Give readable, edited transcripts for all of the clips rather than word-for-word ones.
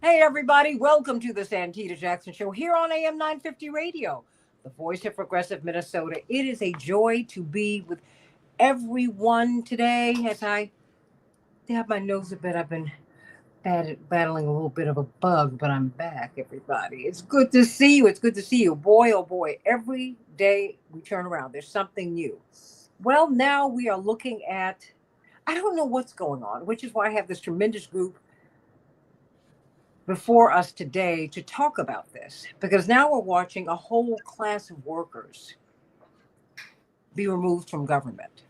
Hey, everybody. Welcome to the Santita Jackson Show here on AM 950 Radio, the voice of progressive Minnesota. It is a joy to be with everyone today as I have my nose a bit. I've been battling a little bit of a bug, but I'm back, everybody. It's good to see you. It's good to see you. Boy, oh boy, every day we turn around, there's something new. Well, now we are looking at, I don't know what's going on, which is why I have this tremendous group before us today to talk about this, because now we're watching a whole class of workers be removed from government.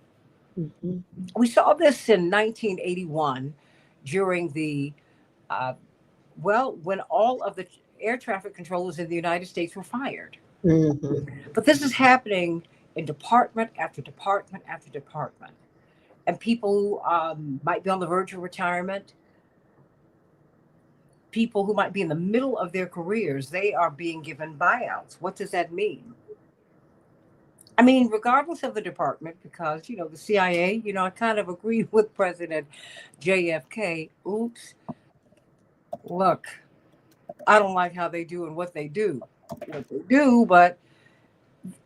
Mm-hmm. We saw this in 1981 during when all of the air traffic controllers in the United States were fired. Mm-hmm. But this is happening in department after department after department. And people who might be on the verge of retirement, people who might be in the middle of their careers, they are being given buyouts. What does that mean? I mean, regardless of the department, because, the CIA, I kind of agree with President JFK. Oops. Look, I don't like how they do and what they do, but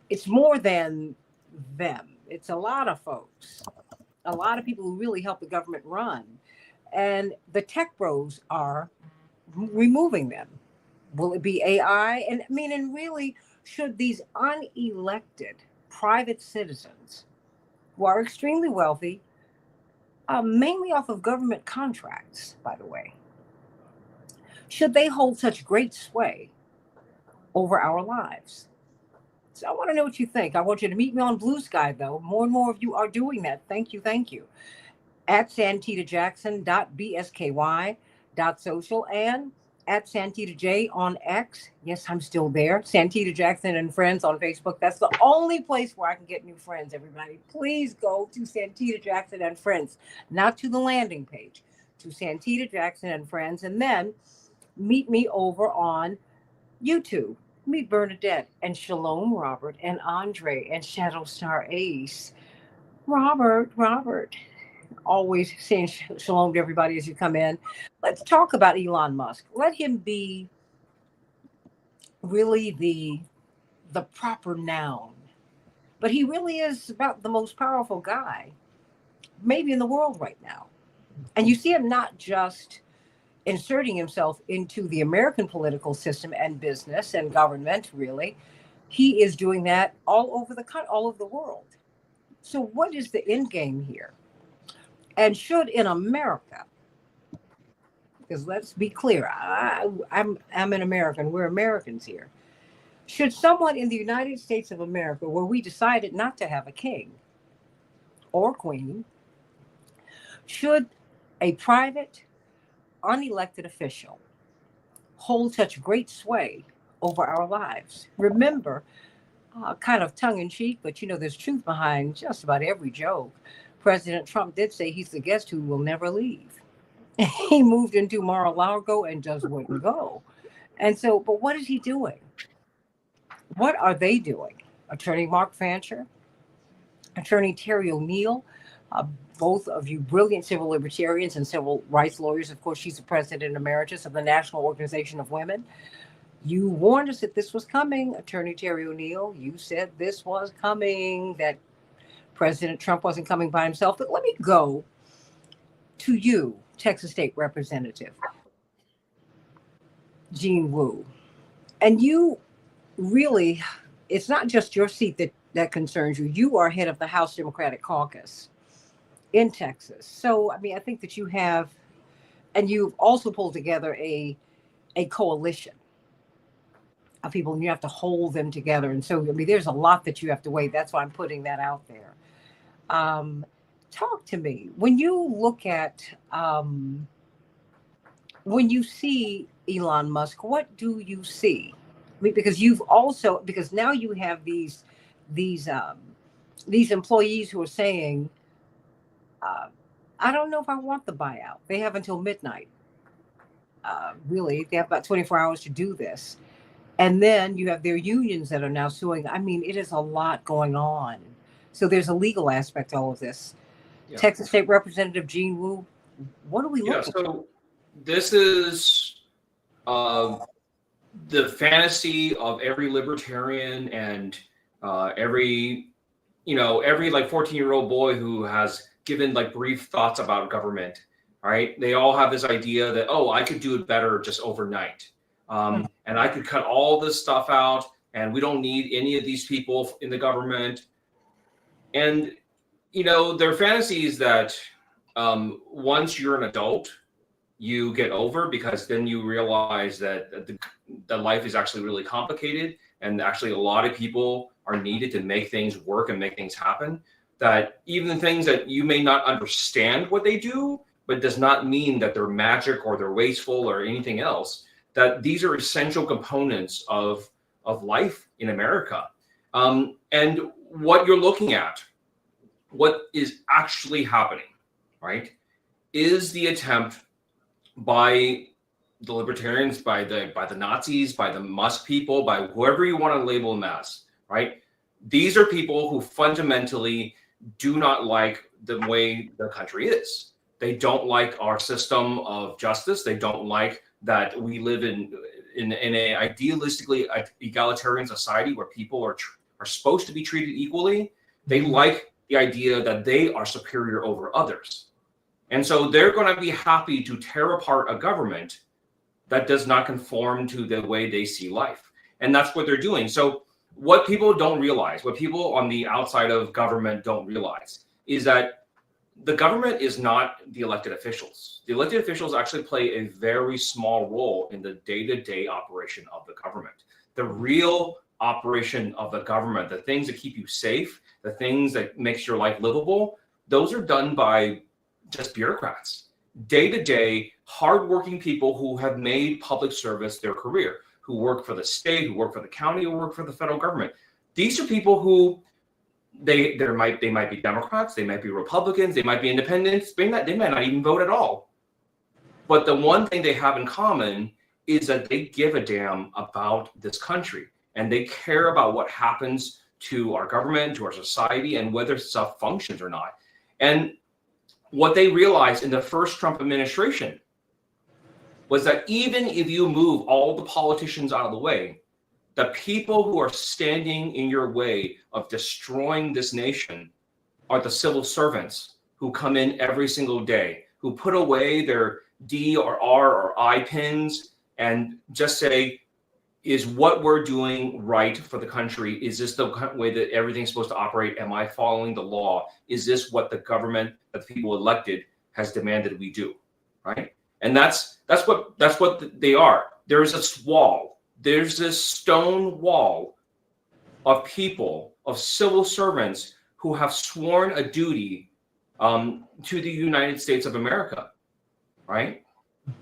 it's more than them. It's a lot of folks, a lot of people who really help the government run. And the tech bros are removing them. Will it be AI? And I mean, and really, should these unelected private citizens who are extremely wealthy, mainly off of government contracts, by the way, should they hold such great sway over our lives? So I want to know what you think. I want you to meet me on Blue Sky, though. More and more of you are doing that. Thank you. Thank you. At santitajackson.bsky.social and at Santita J on X. Yes, I'm still there. Santita Jackson and Friends on Facebook. That's the only place where I can get new friends, everybody. Please go to Santita Jackson and Friends, not to the landing page, to Santita Jackson and Friends, and then meet me over on YouTube. Meet Bernadette and Shalom Robert and Andre and Shadow Star Ace. Robert. Always saying shalom to everybody as you come in. Let's talk about Elon Musk. Let him be really the proper noun. But he really is about the most powerful guy, maybe in the world right now. And you see him not just inserting himself into the American political system and business and government, really. He is doing that all over the world. So what is the end game here? And should in America, because let's be clear, I'm an American. We're Americans here. Should someone in the United States of America, where we decided not to have a king or queen, should a private, unelected official hold such great sway over our lives? Remember, kind of tongue in cheek, but there's truth behind just about every joke. President Trump did say he's the guest who will never leave. He moved into Mar-a-Lago and just wouldn't go. And so, but what is he doing? What are they doing? Attorney Mark Fancher, Attorney Terry O'Neill, uh, both of you brilliant civil libertarians and civil rights lawyers. Of course, she's the president emeritus of the National Organization of Women. You warned us that this was coming, Attorney Terry O'Neill. You said this was coming, that President Trump wasn't coming by himself. But let me go to you, Texas State Representative Jean Wu. And you really, it's not just your seat that concerns you. You are head of the House Democratic Caucus in Texas. So, I mean, I think that you have, and you've also pulled together a coalition of people, and you have to hold them together. And so, I mean, there's a lot that you have to weigh. That's why I'm putting that out there. Talk to me. When you look at, when you see Elon Musk, what do you see? I mean, because now you have these employees who are saying, I don't know if I want the buyout. They have until midnight. Really, they have about 24 hours to do this. And then you have their unions that are now suing. I mean, it is a lot going on. So there's a legal aspect to all of this. Yeah. Texas State Representative Jean Wu, what are we looking for? So this is the fantasy of every libertarian and every like 14-year-old boy who has given like brief thoughts about government, right? They all have this idea that, oh, I could do it better just overnight. And I could cut all this stuff out and we don't need any of these people in the government. And, their fantasy is that once you're an adult, you get over, because then you realize that the life is actually really complicated, and actually a lot of people are needed to make things work and make things happen. That even things that you may not understand what they do, but does not mean that they're magic or they're wasteful or anything else. That these are essential components of life in America. And what you're looking at, what is actually happening, right, is the attempt by the libertarians, by the Nazis, by the Musk people, by whoever you want to label them as, right? These are people who fundamentally do not like the way the country is. They don't like our system of justice. They don't like that we live in a idealistically egalitarian society where people are supposed to be treated equally. They like the idea that they are superior over others. And so they're going to be happy to tear apart a government that does not conform to the way they see life. And that's what they're doing. So what people don't realize, what people on the outside of government don't realize, is that the government is not the elected officials. The elected officials actually play a very small role in the day-to-day operation of the government. The real operation of the government, the things that keep you safe, the things that makes your life livable, those are done by just bureaucrats, day-to-day, hardworking people who have made public service their career, who work for the state, who work for the county, who work for the federal government. These are people who they might be Democrats, they might be Republicans, they might be independents, they might not even vote at all. But the one thing they have in common is that they give a damn about this country, and they care about what happens to our government, to our society, and whether stuff functions or not. And what they realized in the first Trump administration was that even if you move all the politicians out of the way, the people who are standing in your way of destroying this nation are the civil servants who come in every single day, who put away their D or R or I pins and just say, is what we're doing right for the country? Is this the way that everything's supposed to operate? Am I following the law? Is this what the government that the people elected has demanded we do? Right? And that's what they are. There's this wall. There's this stone wall of people, of civil servants who have sworn a duty to the United States of America, right?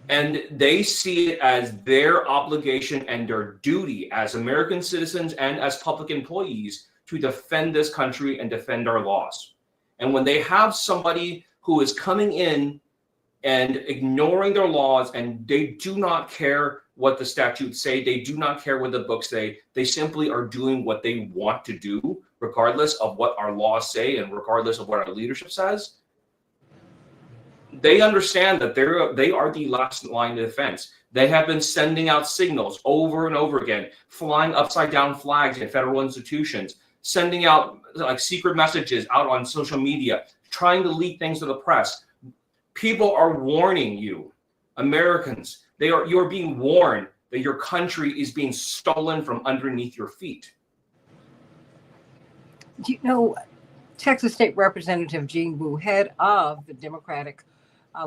And they see it as their obligation and their duty as American citizens and as public employees to defend this country and defend our laws. And when they have somebody who is coming in and ignoring their laws, and they do not care what the statutes say, they do not care what the books say, they simply are doing what they want to do, regardless of what our laws say and regardless of what our leadership says, they understand that they are the last line of defense. They have been sending out signals over and over again, flying upside down flags in federal institutions, sending out like secret messages out on social media, trying to leak things to the press. People are warning you, Americans. You are being warned that your country is being stolen from underneath your feet. Texas State Representative Gene Wu, head of the Democratic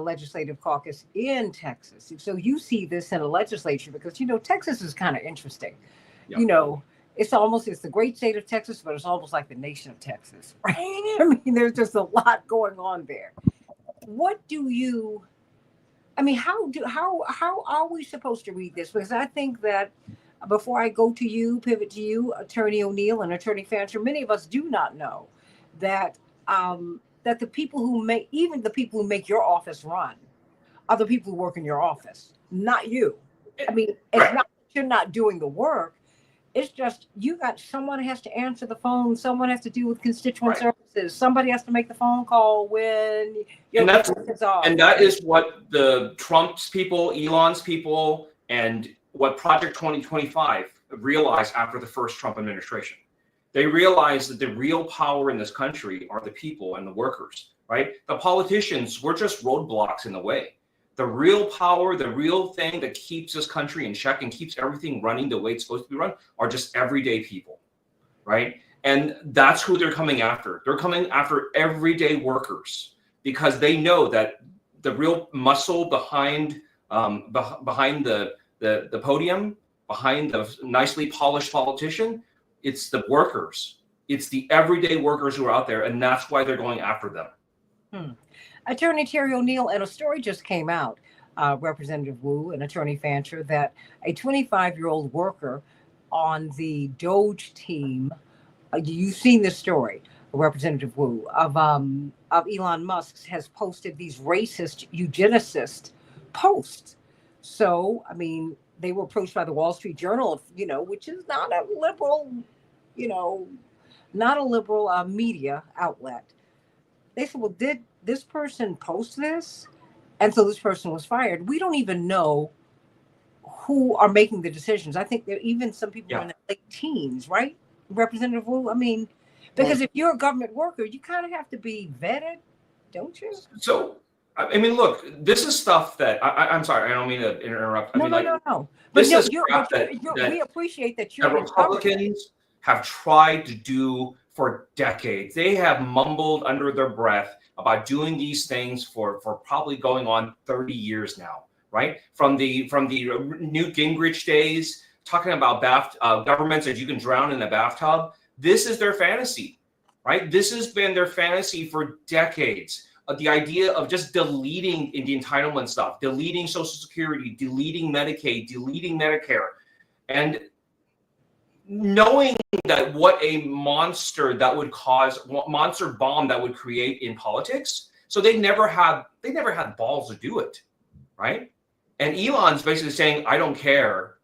Legislative Caucus in Texas. So you see this in a legislature because, Texas is kind of interesting. Yep. It's the great state of Texas, but it's almost like the nation of Texas, right? I mean, there's just a lot going on there. How are we supposed to read this? Because I think that before I pivot to you, Attorney O'Neill and Attorney Fancher, many of us do not know that that the people who make your office run are the people who work in your office, not you. I mean, it's not that you're not doing the work. It's just someone has to answer the phone. Someone has to deal with constituent services. Somebody has to make the phone call when your and that is what the Trump's people, Elon's people, and what Project 2025 realized after the first Trump administration. They realized that the real power in this country are the people and the workers, right? The politicians were just roadblocks in the way. The real power, the real thing that keeps this country in check and keeps everything running the way it's supposed to be run are just everyday people, right? And that's who they're coming after. They're coming after everyday workers because they know that the real muscle behind behind the podium, behind the nicely polished politician, it's the workers. It's the everyday workers who are out there, and that's why they're going after them. Attorney Terry O'Neill, and a story just came out, Representative Wu and Attorney Fancher, that a 25-year-old worker on the Doge team, you've seen this story, Representative Wu, of Elon Musk's, has posted these racist eugenicist posts. So, I mean, they were approached by the Wall Street Journal, which is not a liberal, media outlet. They said, well, did this person post this? And so this person was fired. We don't even know who are making the decisions. I think there are even some people in their late teens, right, Representative Wu? I mean, because if you're a government worker, you kind of have to be vetted, don't you? So, I mean, look, this is stuff that I'm sorry, I don't mean to interrupt. No. But we appreciate that you're Republicans have tried to do for decades. They have mumbled under their breath about doing these things for probably going on 30 years now, right? From the Newt Gingrich days, talking about governments that you can drown in a bathtub. This is their fantasy, right? This has been their fantasy for decades. The idea of just deleting the entitlement stuff, deleting Social Security, deleting Medicaid, deleting Medicare, and knowing that what a monster bomb that would create in politics. So they never had balls to do it, right? And Elon's basically saying, I don't care.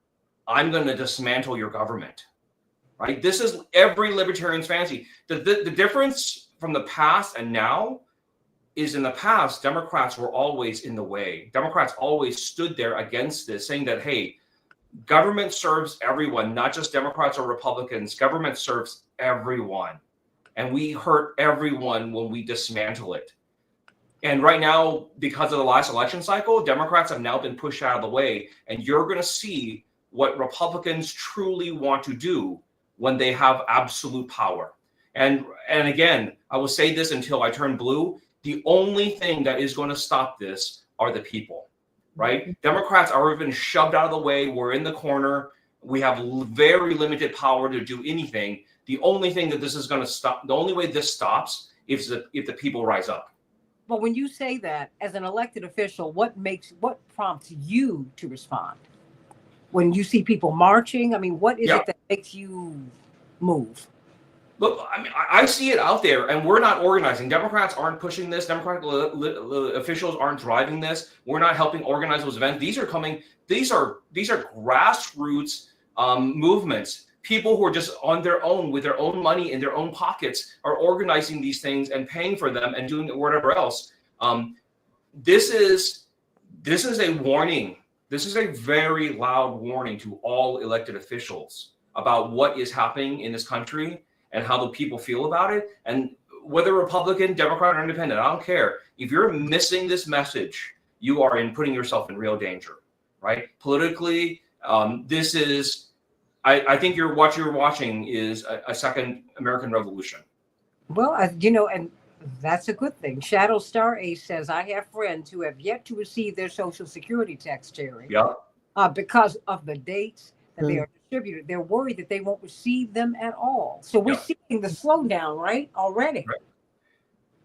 I'm going to dismantle your government, right? This is every libertarian's fantasy. The difference from the past and now is in the past, Democrats were always in the way. Democrats always stood there against this, saying that, hey, government serves everyone, not just Democrats or Republicans. Government serves everyone. And we hurt everyone when we dismantle it. And right now, because of the last election cycle, Democrats have now been pushed out of the way. And you're going to see what Republicans truly want to do when they have absolute power. And again, I will say this until I turn blue. The only thing that is going to stop this are the people, right? Democrats are even shoved out of the way. We're in the corner. We have very limited power to do anything. The only thing that this is going to stop, the only way this stops is if the people rise up. But when you say that as an elected official, what prompts you to respond? When you see people marching, I mean, what is it that makes you move? Look, I mean, I see it out there, and we're not organizing. Democrats aren't pushing this. Democratic officials aren't driving this. We're not helping organize those events. These are grassroots movements. People who are just on their own with their own money in their own pockets are organizing these things and paying for them and doing whatever else. This is a warning. This is a very loud warning to all elected officials about what is happening in this country and how the people feel about it. And whether Republican, Democrat, or Independent, I don't care. If you're missing this message, you are putting yourself in real danger, right? Politically, this is, I think what you're watching is a second American Revolution. Well, and that's a good thing. Shadow Star Ace says, I have friends who have yet to receive their Social Security tax, Jerry. Yeah. Because of the dates that they are distributed. They're worried that they won't receive them at all. So we're seeing the slowdown, right? Already. Right.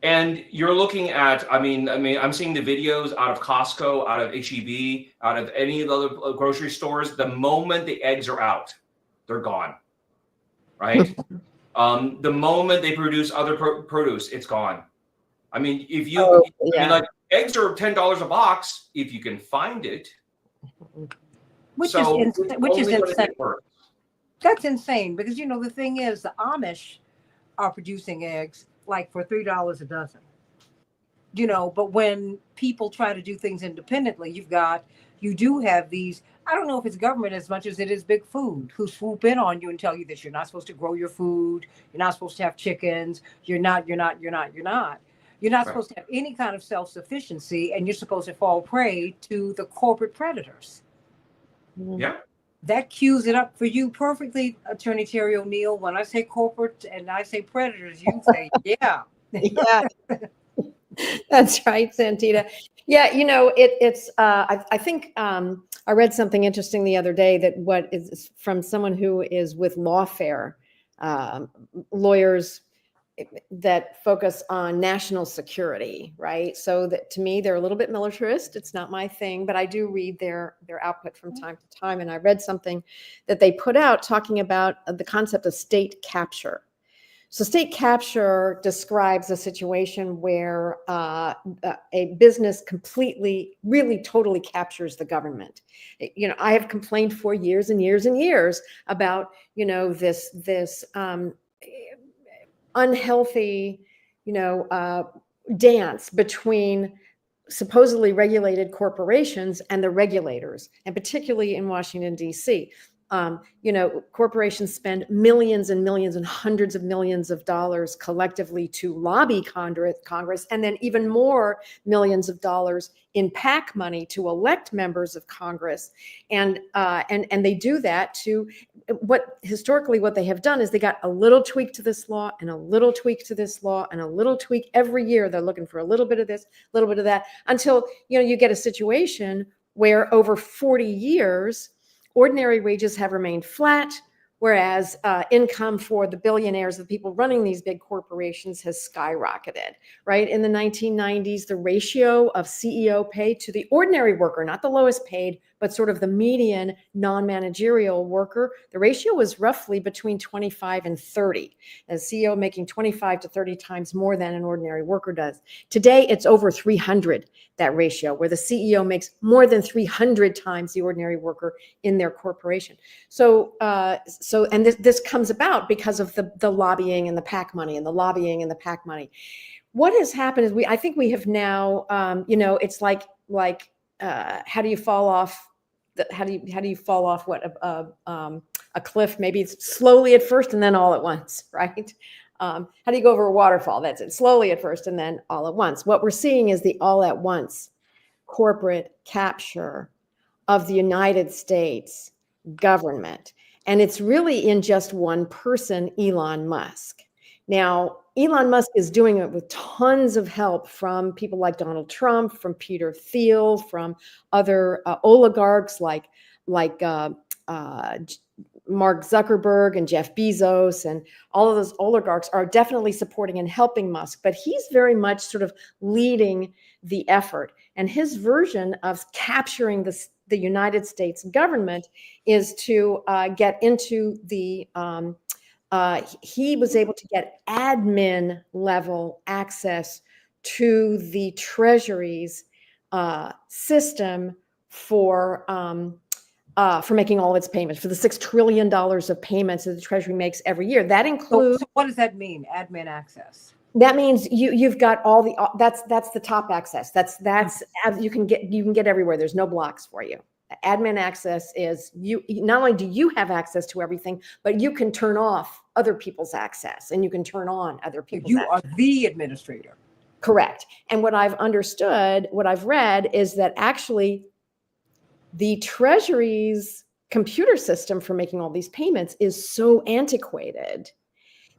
And you're looking at, I mean, I'm seeing the videos out of Costco, out of HEB, out of any of the other grocery stores. The moment the eggs are out, they're gone, right? The moment they produce other produce, it's gone. I mean, if you, eggs are $10 a box if you can find it. Which is insane. That's insane because, the thing is, the Amish are producing eggs like for $3 a dozen. But when people try to do things independently, you've got, you do have these, I don't know if it's government as much as it is big food, who swoop in on you and tell you that you're not supposed to grow your food, you're not supposed to have chickens, you're not Right. supposed to have any kind of self-sufficiency, and you're supposed to fall prey to the corporate predators. Yeah. That cues it up for you perfectly, Attorney Terry O'Neill. When I say corporate and I say predators, you say, yeah. Yeah, that's right, Santita. Yeah, I think I read something interesting the other day that what is from someone who is with lawfare, lawyers that focus on national security, right? So that to me, they're a little bit militarist. It's not my thing, but I do read their output from time to time. And I read something that they put out talking about the concept of state capture. So state capture describes a situation where a business completely, really totally captures the government. I have complained for years and years and years about, this unhealthy, dance between supposedly regulated corporations and the regulators, and particularly in Washington, D.C. Corporations spend millions and millions and hundreds of millions of dollars collectively to lobby Congress, and then even more millions of dollars in PAC money to elect members of Congress. And they do that to what they have done is they got a little tweak to this law and a little tweak to this law and a little tweak every year. They're looking for a little bit of this, a little bit of that, until you get a situation where over 40 years, ordinary wages have remained flat, whereas income for the billionaires, the people running these big corporations, has skyrocketed, right? In the 1990s, the ratio of CEO pay to the ordinary worker, not the lowest paid, but sort of the median non-managerial worker, the ratio was roughly between 25 and 30, a CEO making 25 to 30 times more than an ordinary worker does. Today, it's over 300, that ratio, where the CEO makes more than 300 times the ordinary worker in their corporation. And this comes about because of the lobbying and the PAC money and the lobbying and the PAC money. What has happened is I think we have now, it's like how do you fall off? How do you fall off a cliff? Maybe it's slowly at first and then all at once, right? How do you go over a waterfall? That's it. Slowly at first and then all at once. What we're seeing is the all at once corporate capture of the United States government. And it's really in just one person, Elon Musk. Now, Elon Musk is doing it with tons of help from people like Donald Trump, from Peter Thiel, from other oligarchs like Mark Zuckerberg and Jeff Bezos, and all of those oligarchs are definitely supporting and helping Musk, but he's very much sort of leading the effort. And his version of capturing the United States government is to get into the he was able to get admin level access to the Treasury's system for making all its payments, for the $6 trillion of payments that the Treasury makes every year. That includes. So what does that mean? Admin access. That means you've got all the that's the top access. That's you can get everywhere. There's no blocks for you. Admin access is you. Not only do you have access to everything, but you can turn off other people's access and you can turn on other people's. You access. are the administrator. Correct. And what I've understood, what I've read, is that actually the Treasury's computer system for making all these payments is so antiquated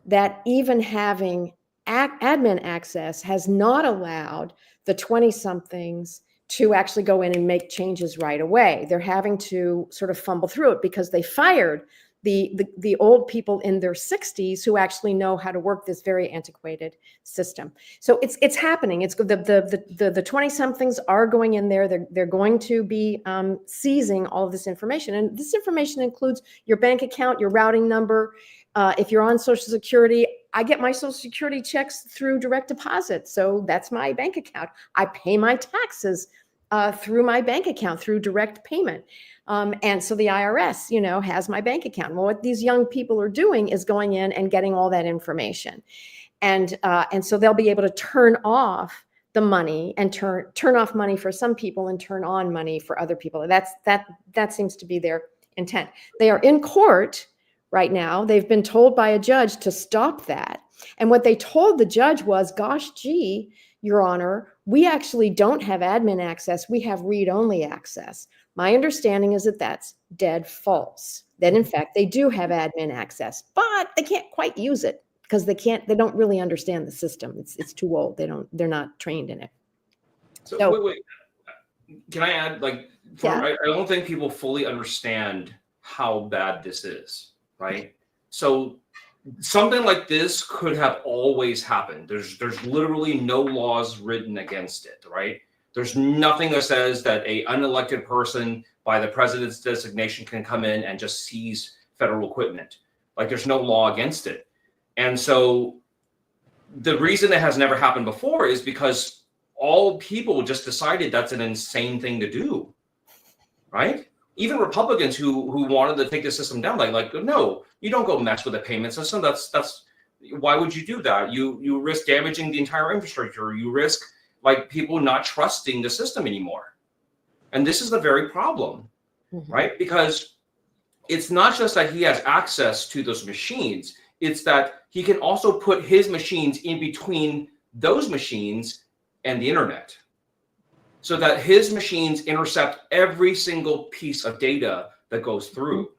that even having admin access has not allowed the 20-somethings to actually go in and make changes right away. They're having to sort of fumble through it because they fired the old people in their 60s who actually know how to work this very antiquated system. So it's happening. It's the 20-somethings are going in there. They're going to be seizing all of this information, and this information includes your bank account, your routing number. If you're on Social Security, I get my Social Security checks through direct deposit. So that's my bank account. I pay my taxes through my bank account, through direct payment. And so the IRS, has my bank account. Well, what these young people are doing is going in and getting all that information. And so they'll be able to turn off the money and turn off money for some people and turn on money for other people. That seems to be their intent. They are in court right now. They've been told by a judge to stop that. And what they told the judge was, gosh, gee, Your Honor, we actually don't have admin access. We have read-only access. My understanding is that that's dead false. That in fact, they do have admin access, but they can't quite use it because they don't really understand the system. It's too old. They're not trained in it. So wait. Can I add, like, Yeah. I don't think people fully understand how bad this is, right? So something like this could have always happened. There's literally no laws written against it, right? There's nothing that says that a unelected person by the president's designation can come in and just seize federal equipment. Like, there's no law against it. And so the reason it has never happened before is because all people just decided that's an insane thing to do, right? Even Republicans who wanted to take the system down, like, no, you don't go mess with the payment system. That's why would you do that? You risk damaging the entire infrastructure. You risk, like, people not trusting the system anymore. And this is the very problem, right? Because it's not just that he has access to those machines, it's that he can also put his machines in between those machines and the internet, so that his machines intercept every single piece of data that goes through.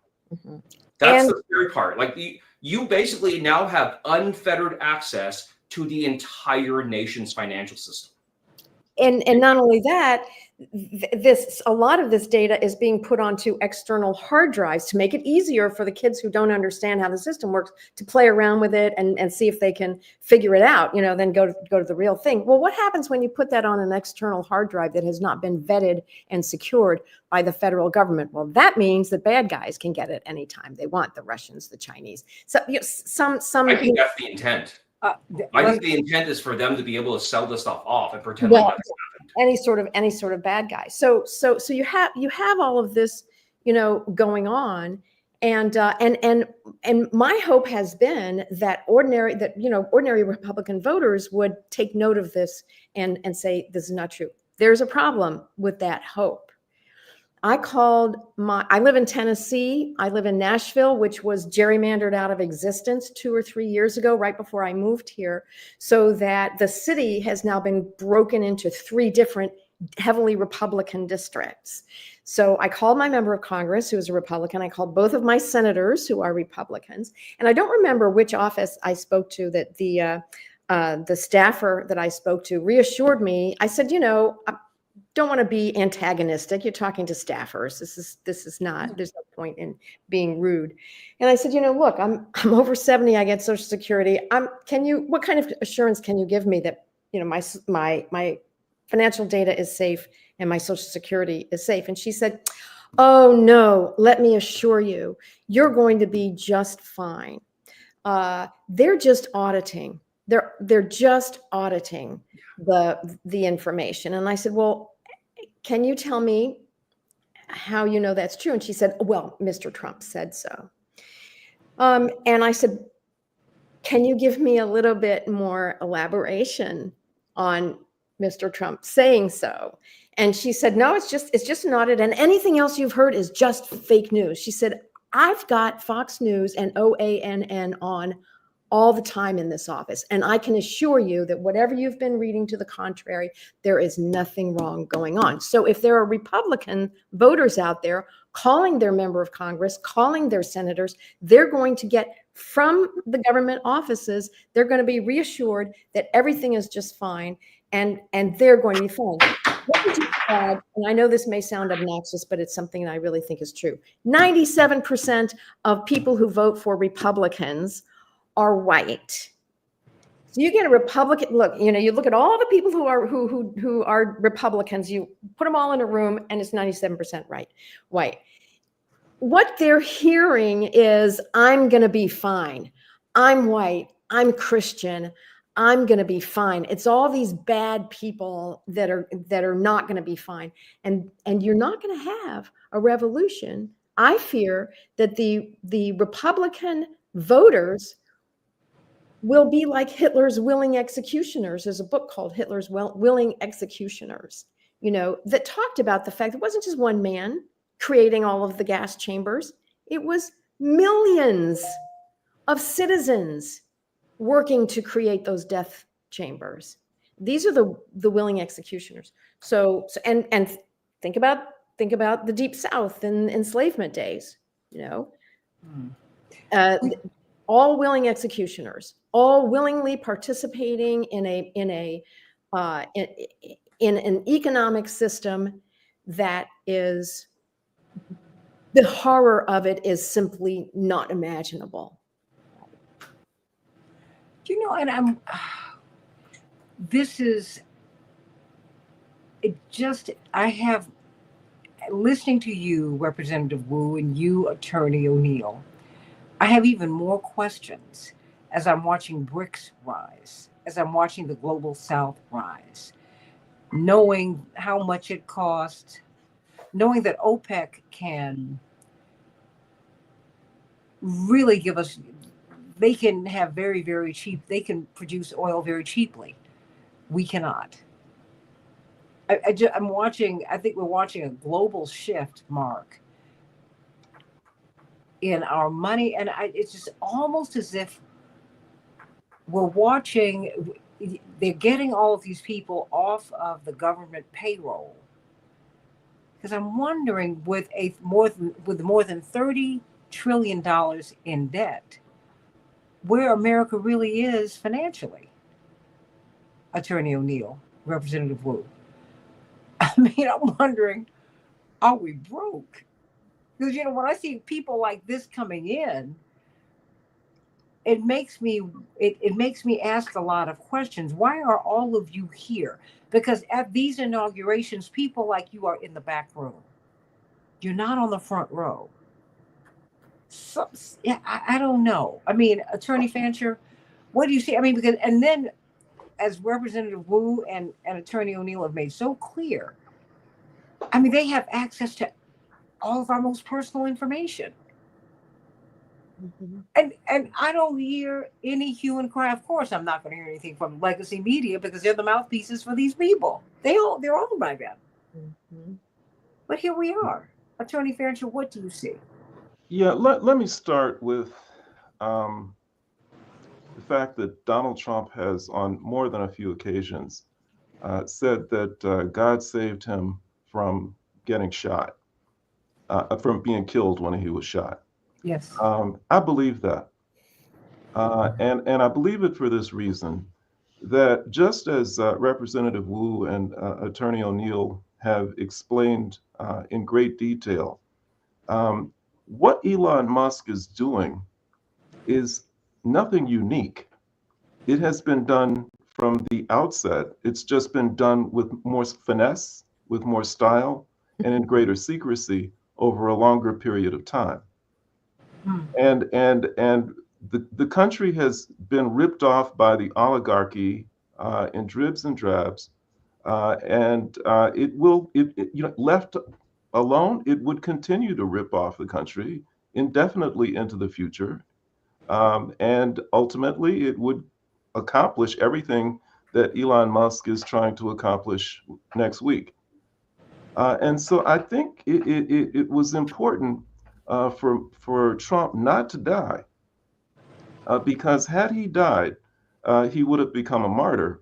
That's the scary part. Like, you basically now have unfettered access to the entire nation's financial system. And not only that, a lot of this data is being put onto external hard drives to make it easier for the kids who don't understand how the system works to play around with it and see if they can figure it out, then go to the real thing. Well, what happens when you put that on an external hard drive that has not been vetted and secured by the federal government? Well, that means that bad guys can get it anytime they want, the Russians, the Chinese. So some I think that's the intent. I think the intent is for them to be able to sell this stuff off and pretend like that's happened. Any sort of bad guy. So you have all of this, going on, and my hope has been that ordinary Republican voters would take note of this and say, this is not true. There's a problem with that hope. I live in Tennessee. I live in Nashville, which was gerrymandered out of existence 2 or 3 years ago, right before I moved here, so that the city has now been broken into 3 different heavily Republican districts. So I called my member of Congress, who is a Republican. I called both of my senators, who are Republicans. And I don't remember which office I spoke to that the staffer that I spoke to reassured me. I said, don't want to be antagonistic. You're talking to staffers. This is not, there's no point in being rude. And I said, look, I'm over 70. I get Social Security. What kind of assurance can you give me that, my financial data is safe and my Social Security is safe? And she said, oh no, let me assure you, you're going to be just fine. They're just auditing. They're just auditing the information. And I said, well, can you tell me how you know that's true? And she said, well, Mr. Trump said so. And I said, can you give me a little bit more elaboration on Mr. Trump saying so? And she said, no, it's just an audit, and anything else you've heard is just fake news. She said, I've got Fox News and OANN on all the time in this office, and I can assure you that whatever you've been reading to the contrary, there is nothing wrong going on. So if there are Republican voters out there calling their member of Congress, calling their senators, they're going to get from the government offices, they're going to be reassured that everything is just fine, and they're going to be fine. What would you add? And I know this may sound obnoxious, but it's something that I really think is true. 97% of people who vote for Republicans are white. So you get a Republican, look, you look at all the people who are Republicans, you put them all in a room and it's 97% white. What they're hearing is, I'm going to be fine. I'm white. I'm Christian. I'm going to be fine. It's all these bad people that are not going to be fine. And you're not going to have a revolution. I fear that the Republican voters will be like Hitler's willing executioners. There's a book called Hitler's Willing Executioners, that talked about the fact it wasn't just one man creating all of the gas chambers. It was millions of citizens working to create those death chambers. These are the willing executioners. And think about the Deep South in enslavement days, all willing executioners, all willingly participating in an economic system that is, the horror of it is simply not imaginable. And this is, I have, listening to you, Representative Wu, and you, Attorney O'Neill, I have even more questions as I'm watching BRICS rise, as I'm watching the Global South rise, knowing how much it costs, knowing that OPEC can really give us, they can have very, very cheap, they can produce oil very cheaply. We cannot. I'm watching, I think we're watching a global shift, Mark, in our money. And it's just almost as if we're watching, they're getting all of these people off of the government payroll. Because I'm wondering, with more than $30 trillion in debt, where America really is financially. Attorney O'Neill, Representative Wu. I mean, I'm wondering, are we broke? Because when I see people like this coming in, it makes me ask a lot of questions. Why are all of you here? Because at these inaugurations, people like you are in the back room. You're not on the front row. So, yeah, I don't know. I mean, Attorney Fancher, what do you see? I mean, because, and then as Representative Wu and Attorney O'Neill have made so clear, I mean, they have access to all of our most personal information. Mm-hmm. And I don't hear any hue and cry. Of course, I'm not going to hear anything from legacy media because they're the mouthpieces for these people. They're owned by them. Mm-hmm. But here we are. Attorney Fancher, what do you see? Yeah, let me start with the fact that Donald Trump has, on more than a few occasions, said that God saved him from getting shot, from being killed when he was shot. Yes. I believe that. And I believe it for this reason, that just as Representative Wu and Attorney O'Neill have explained in great detail, what Elon Musk is doing is nothing unique. It has been done from the outset. It's just been done with more finesse, with more style, and in greater secrecy over a longer period of time. And the country has been ripped off by the oligarchy in dribs and drabs, and left alone, it would continue to rip off the country indefinitely into the future. And ultimately, it would accomplish everything that Elon Musk is trying to accomplish next week. And so I think it was important for Trump not to die, because had he died, he would have become a martyr.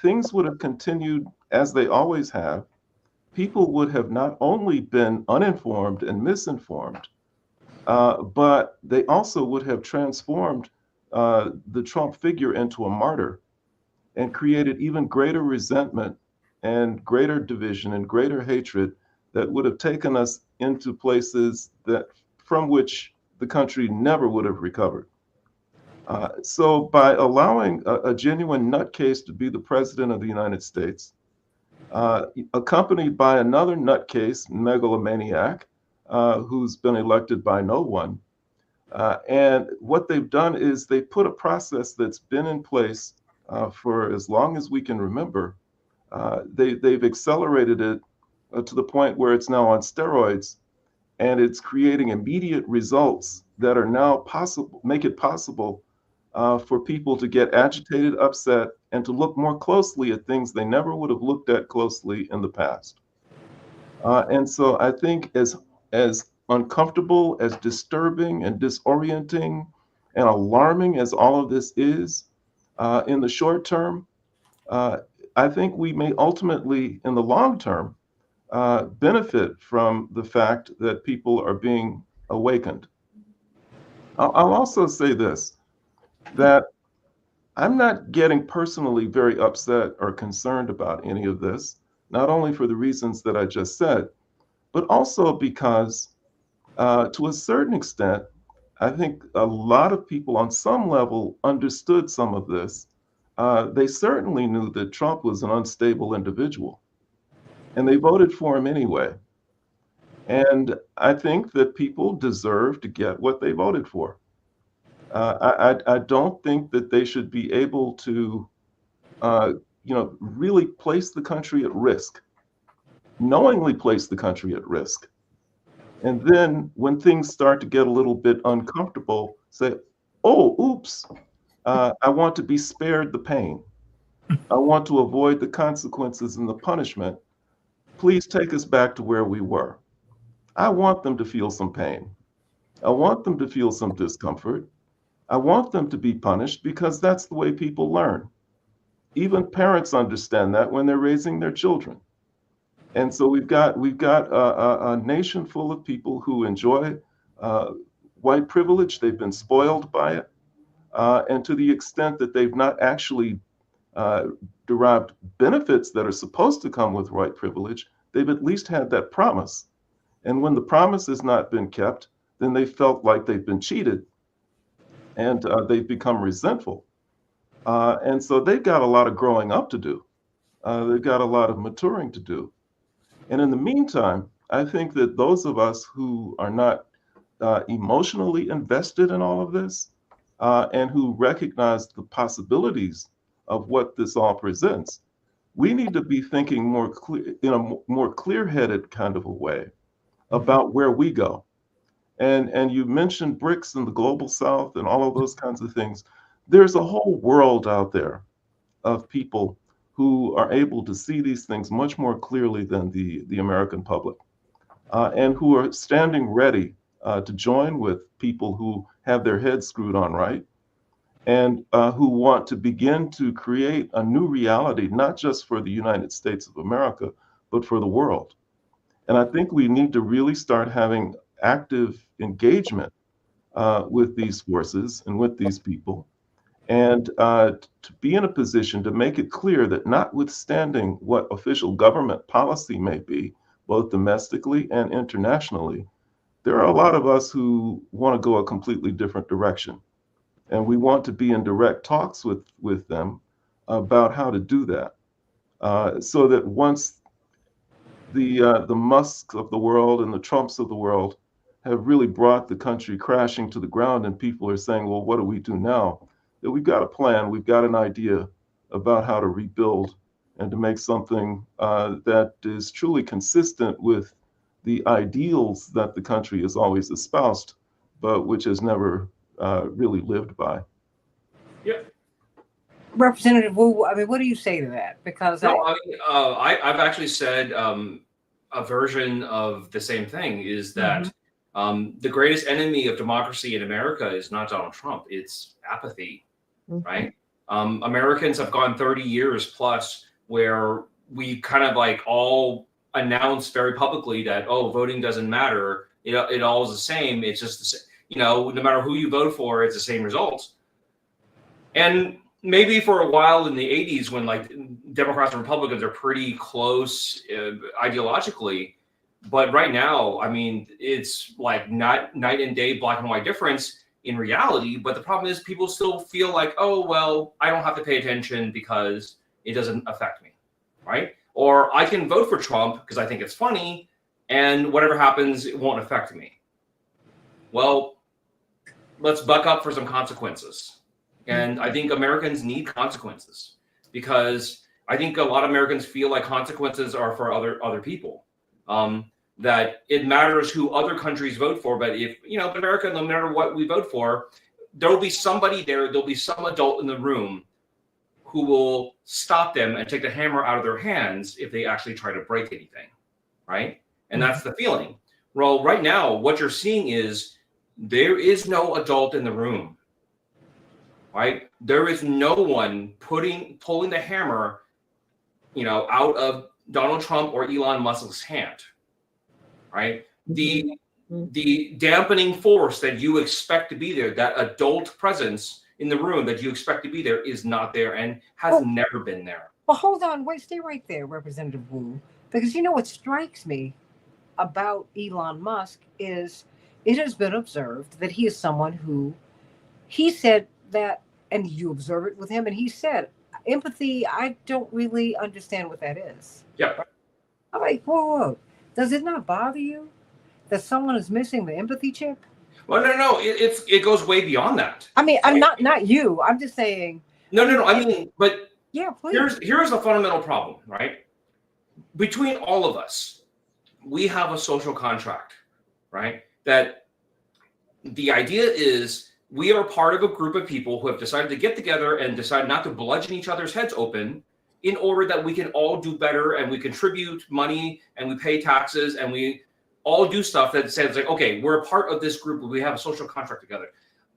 Things would have continued as they always have. People would have not only been uninformed and misinformed, but they also would have transformed the Trump figure into a martyr and created even greater resentment and greater division and greater hatred that would have taken us into places that from which the country never would have recovered. So by allowing a genuine nutcase to be the president of the United States, accompanied by another nutcase, megalomaniac, who's been elected by no one. And what they've done is they put a process that's been in place for as long as we can remember. They've accelerated it to the point where it's now on steroids, and it's creating immediate results that are now possible, make it possible for people to get agitated, upset, and to look more closely at things they never would have looked at closely in the past. And so I think as uncomfortable, as disturbing and disorienting and alarming as all of this is in the short term, uh, I think we may ultimately, in the long term, benefit from the fact that people are being awakened. I'll also say this, that I'm not getting personally very upset or concerned about any of this, not only for the reasons that I just said, but also because, to a certain extent, I think a lot of people on some level understood some of this. They certainly knew that Trump was an unstable individual, and they voted for him anyway. And I think that people deserve to get what they voted for. I don't think that they should be able to, uh, really place the country at risk, knowingly place the country at risk. And then when things start to get a little bit uncomfortable, say, oh, oops, I want to be spared the pain. I want to avoid the consequences and the punishment. Please take us back to where we were. I want them to feel some pain. I want them to feel some discomfort. I want them to be punished because that's the way people learn. Even parents understand that when they're raising their children. And so we've got a nation full of people who enjoy uh, white privilege. They've been spoiled by it, and to the extent that they've not actually uh, derived benefits that are supposed to come with white privilege, they've at least had that promise. And when the promise has not been kept, then they felt like they've been cheated, and they've become resentful. And so they've got a lot of growing up to do. They've got a lot of maturing to do. And in the meantime, I think that those of us who are not emotionally invested in all of this and who recognize the possibilities of what this all presents, we need to be thinking more clear, in a more clear-headed kind of a way about where we go. And you mentioned BRICS and the global South and all of those kinds of things. There's a whole world out there of people who are able to see these things much more clearly than the American public, and who are standing ready to join with people who have their heads screwed on right, and who want to begin to create a new reality, not just for the United States of America, but for the world. And I think we need to really start having active engagement with these forces and with these people, and to be in a position to make it clear that notwithstanding what official government policy may be, both domestically and internationally, there are a lot of us who want to go a completely different direction. And we want to be in direct talks with them about how to do that. So that once the Musks of the world and the Trumps of the world have really brought the country crashing to the ground, and people are saying, well, what do we do now? That we've got a plan, we've got an idea about how to rebuild and to make something that is truly consistent with the ideals that the country has always espoused, but which has never really lived by. Yeah. Representative Wu, I mean, what do you say to that? Because No, I mean, I've actually said a version of the same thing is that the greatest enemy of democracy in America is not Donald Trump, it's apathy, right? Americans have gone 30 years plus where we kind of like all announced very publicly that, oh, voting doesn't matter. It all is the same. It's just, the same. No matter who you vote for, it's the same results. And maybe for a while in the 80s when like Democrats and Republicans are pretty close ideologically, but right now, I mean, it's like not night and day, black and white difference in reality. But the problem is people still feel like, oh, well, I don't have to pay attention because it doesn't affect me, right? Or I can vote for Trump because I think it's funny and whatever happens, it won't affect me. Well, let's buck up for some consequences. And I think Americans need consequences because I think a lot of Americans feel like consequences are for other people. That it matters who other countries vote for, but if America, no matter what we vote for, there will be somebody there. There'll be some adult in the room who will stop them and take the hammer out of their hands if they actually try to break anything, right? And that's the feeling. Well, right now, what you're seeing is there is no adult in the room, right? There is no one pulling the hammer, out of Donald Trump or Elon Musk's hand, right? The dampening force that you expect to be there, that adult presence in the room that you expect to be there, is not there and has never been there. Well, hold on, stay right there, Representative Wu, because what strikes me about Elon Musk is it has been observed that he is someone who, he said that, and you observe it with him, and he said, empathy, I don't really understand what that is. Yeah. I'm like, whoa. Does it not bother you that someone is missing the empathy chip? Well, no. It goes way beyond that. I mean, I'm not you. I'm just saying. No. I mean, but yeah, please. Here's the fundamental problem, right? Between all of us, we have a social contract, right? That the idea is we are part of a group of people who have decided to get together and decide not to bludgeon each other's heads open in order that we can all do better, and we contribute money and we pay taxes and we all do stuff that says like, okay, we're a part of this group, we have a social contract together.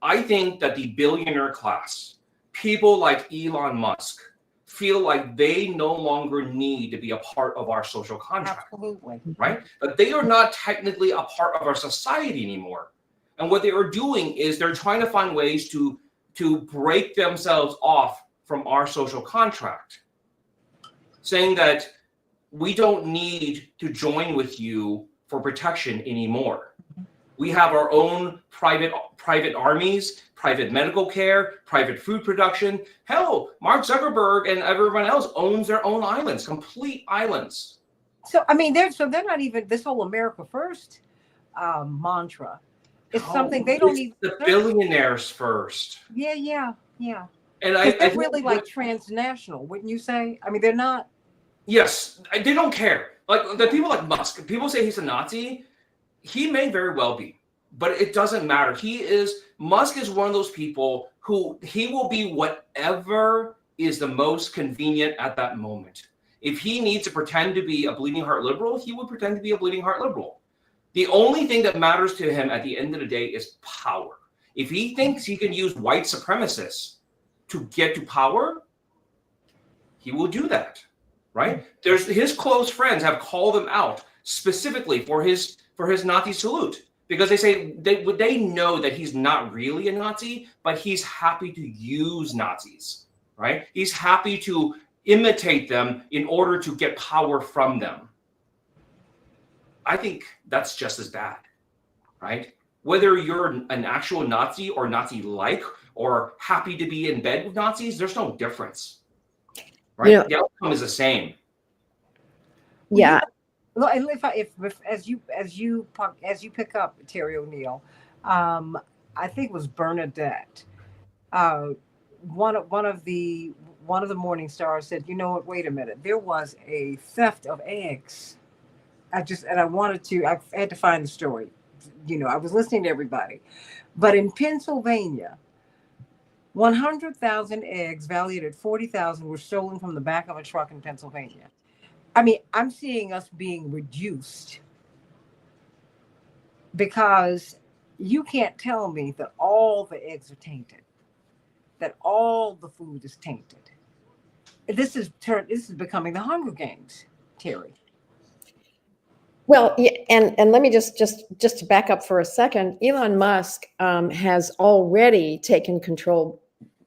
I think that the billionaire class, people like Elon Musk, feel like they no longer need to be a part of our social contract. Absolutely. Right? But they are not technically a part of our society anymore. And what they are doing is they're trying to find ways to break themselves off from our social contract, saying that we don't need to join with you for protection anymore. We have our own private armies, private medical care, private food production. Hell, Mark Zuckerberg and everyone else owns their own islands, complete islands. So I mean, they're not even this whole America First mantra. It's something they don't need. The billionaires first. Yeah. And they're really like transnational, wouldn't you say? I mean, they're not. Yes, they don't care. Like the people like Musk, people say he's a Nazi. He may very well be, but it doesn't matter. Musk is one of those people who he will be whatever is the most convenient at that moment. If he needs to pretend to be a bleeding heart liberal, he will pretend to be a bleeding heart liberal. The only thing that matters to him at the end of the day is power. If he thinks he can use white supremacists to get to power, he will do that, right? His close friends have called him out specifically for his Nazi salute, because they say they know that he's not really a Nazi, but he's happy to use Nazis, right? He's happy to imitate them in order to get power from them. I think that's just as bad, right? Whether you're an actual Nazi or Nazi-like or happy to be in bed with Nazis, there's no difference, right? The outcome is the same. Yeah. Well, and if as you pick up Terry O'Neill, I think it was Bernadette. One of the Morning Stars said, you know what? Wait a minute. There was a theft of eggs. I had to find the story. I was listening to everybody, but in Pennsylvania, 100,000 eggs valued at $40,000 were stolen from the back of a truck in Pennsylvania. I mean, I'm seeing us being reduced because you can't tell me that all the eggs are tainted, that all the food is tainted. This is becoming the Hunger Games, Terry. Well, yeah, and let me just to back up for a second. Elon Musk has already taken control.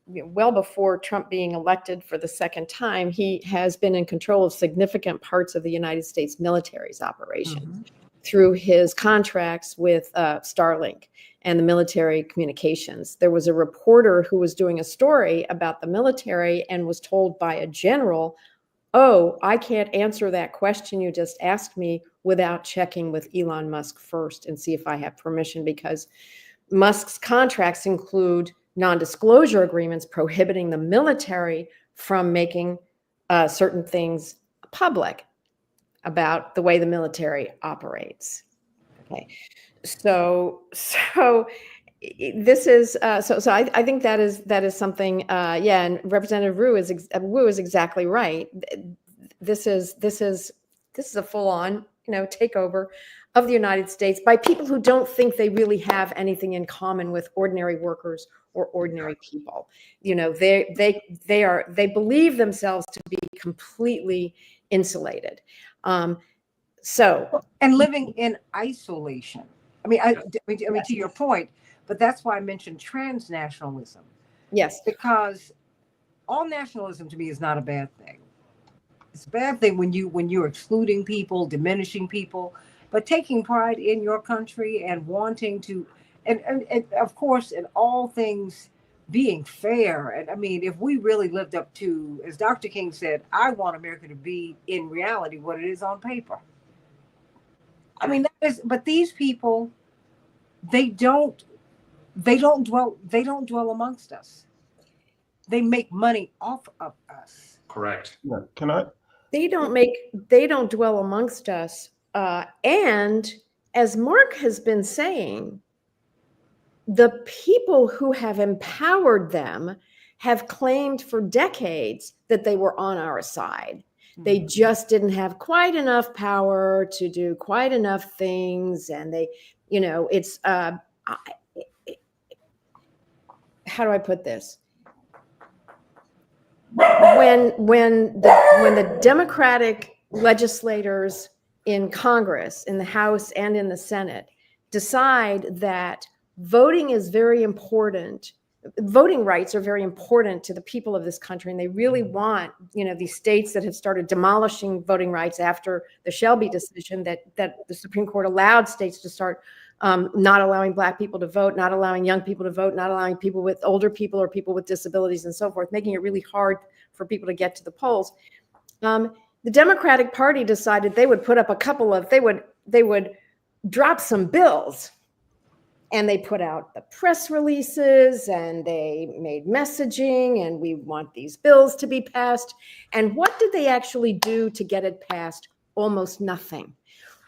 Well before Trump being elected for the second time, he has been in control of significant parts of the United States military's operation through his contracts with Starlink and the military communications. There was a reporter who was doing a story about the military and was told by a general, "Oh, I can't answer that question you just asked me without checking with Elon Musk first and see if I have permission," because Musk's contracts include non-disclosure agreements prohibiting the military from making certain things public about the way the military operates. Okay, so this is so I think that is something, yeah, and Representative Wu is exactly right. This is a full-on, takeover of the United States by people who don't think they really have anything in common with ordinary workers or ordinary people. They believe themselves to be completely insulated. So And living in isolation. I mean, to your point, but that's why I mentioned transnationalism, yes, because all nationalism to me is not a bad thing. It's a bad thing when you're excluding people, diminishing people, but taking pride in your country and wanting to, and of course, in all things being fair. And I mean, if we really lived up to, as Dr. King said, I want America to be in reality what it is on paper. I mean, that is, but these people, they don't dwell amongst us. They make money off of us. Correct. Yeah. Can I? they don't dwell amongst us. And as Mark has been saying, the people who have empowered them have claimed for decades that they were on our side. They just didn't have quite enough power to do quite enough things. And it's, how do I put this? When the Democratic legislators in Congress, in the House and in the Senate, decide that voting is very important, voting rights are very important to the people of this country, and they really want, these states that have started demolishing voting rights after the Shelby decision, that the Supreme Court allowed states to start not allowing Black people to vote, not allowing young people to vote, not allowing people with older people or people with disabilities and so forth, making it really hard for people to get to the polls. The Democratic Party decided they would put up they would drop some bills, and they put out the press releases and they made messaging, and we want these bills to be passed. And what did they actually do to get it passed? Almost nothing.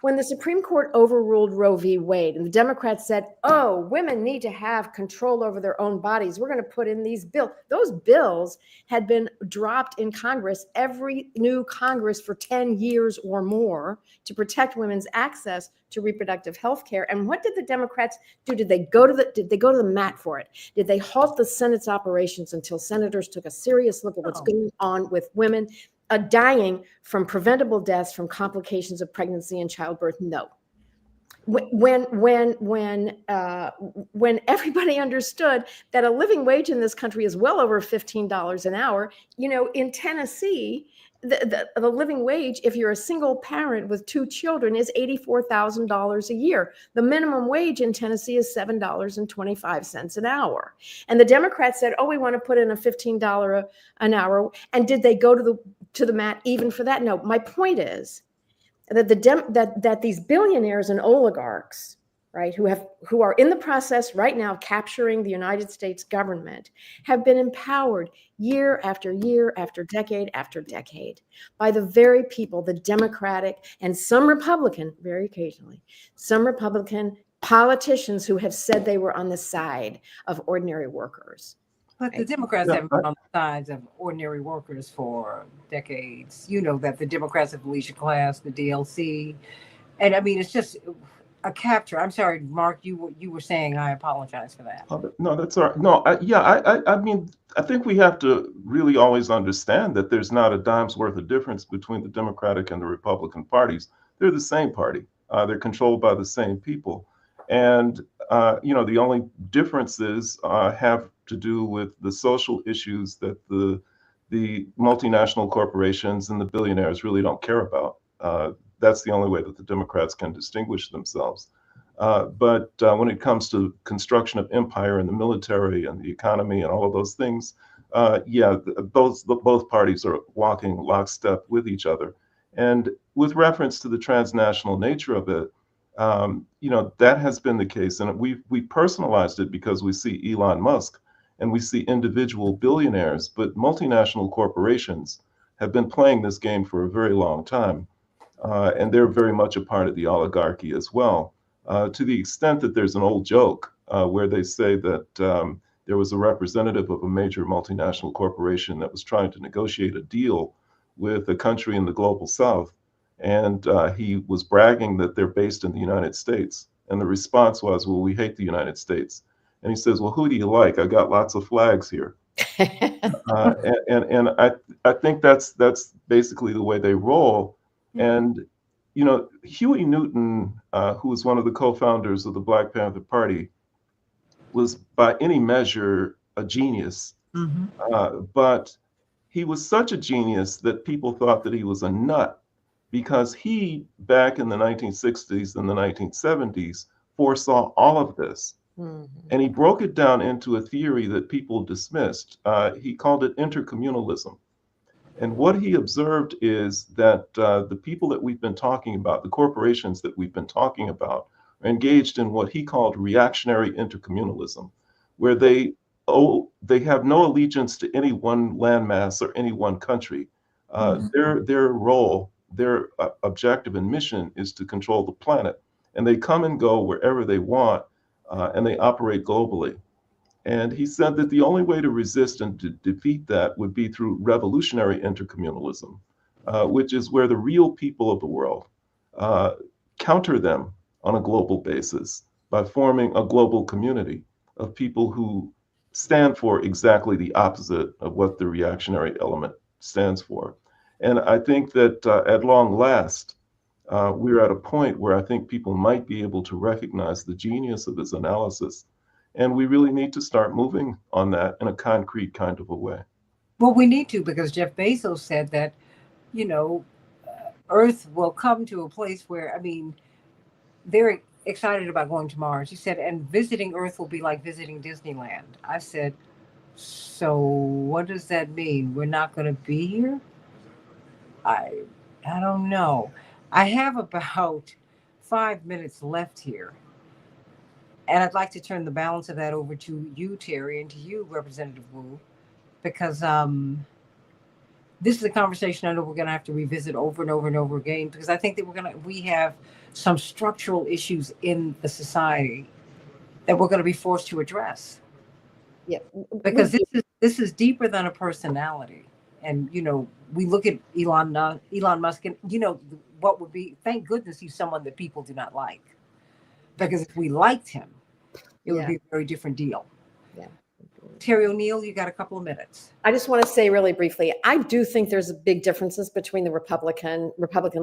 When the Supreme Court overruled Roe v. Wade and the Democrats said, oh, women need to have control over their own bodies, we're going to put in these bills. Those bills had been dropped in Congress, every new Congress, for 10 years or more, to protect women's access to reproductive health care. And what did the Democrats do? Did they go to the mat for it? Did they halt the Senate's operations until senators took a serious look at what's going on with women dying from preventable deaths from complications of pregnancy and childbirth? No. When everybody understood that a living wage in this country is well over $15 an hour, in Tennessee, the living wage, if you're a single parent with 2 children, is $84,000 a year. The minimum wage in Tennessee is $7.25 an hour. And the Democrats said, oh, we want to put in a $15 an hour. And did they go to the mat even for that? No. My point is that that these billionaires and oligarchs, right, who are in the process right now capturing the United States government, have been empowered year after year after decade by the very people, the Democratic and some Republican, very occasionally, some Republican politicians who have said they were on the side of ordinary workers. But the Democrats have been on the sides of ordinary workers for decades. You know that the Democrats have the leisure class, the DLC, and I mean, it's just a capture. I'm sorry, Mark, you were saying. I apologize for that. No, that's all right. No, I mean, I think we have to really always understand that there's not a dime's worth of difference between the Democratic and the Republican parties. They're the same party. They're controlled by the same people. And, the only differences have to do with the social issues that the multinational corporations and the billionaires really don't care about. That's the only way that the Democrats can distinguish themselves. But when it comes to construction of empire and the military and the economy and all of those things, both parties are walking lockstep with each other. And with reference to the transnational nature of it, that has been the case. And we personalized it because we see Elon Musk and we see individual billionaires, but multinational corporations have been playing this game for a very long time. And they're very much a part of the oligarchy as well, to the extent that there's an old joke where they say that there was a representative of a major multinational corporation that was trying to negotiate a deal with a country in the global south. And he was bragging that they're based in the United States. And the response was, well, we hate the United States. And he says, well, who do you like? I got lots of flags here. And I think that's basically the way they roll. And, you know, Huey Newton, who was one of the co-founders of the Black Panther Party, was by any measure a genius. But he was such a genius that people thought that he was a nut, because he, back in the 1960s and the 1970s, foresaw all of this. And he broke it down into a theory that people dismissed. He called it intercommunalism. And what he observed is that the people that we've been talking about, the corporations that we've been talking about, are engaged in what he called reactionary intercommunalism, where they have no allegiance to any one landmass or any one country. Their role, their objective and mission is to control the planet. And they come and go wherever they want, and they operate globally. And he said that the only way to resist and to defeat that would be through revolutionary intercommunalism, which is where the real people of the world counter them on a global basis by forming a global community of people who stand for exactly the opposite of what the reactionary element stands for. And I think that at long last, we're at a point where I think people might be able to recognize the genius of his analysis. And we really need to start moving on that in a concrete kind of a way. Well, we need to, because Jeff Bezos said that, you know, Earth will come to a place where, I mean, they're excited about going to Mars. He said, and visiting Earth will be like visiting Disneyland. I said, so what does that mean? We're not going to be here? I don't know. I have about 5 minutes left here. And I'd like to turn the balance of that over to you, Terry, and to you, Representative Wu, because this is a conversation I know we're going to have to revisit over and over and over again, because I think that we have some structural issues in the society that we're going to be forced to address. Yeah, because this is deeper than a personality. And, you know, we look at Elon Musk, and, you know, what would be, thank goodness he's someone that people do not like. Because if we liked him, it would be a very different deal. Yeah. Terry O'Neill, you got a couple of minutes. I just want to say really briefly, I do think there's big differences between the Republican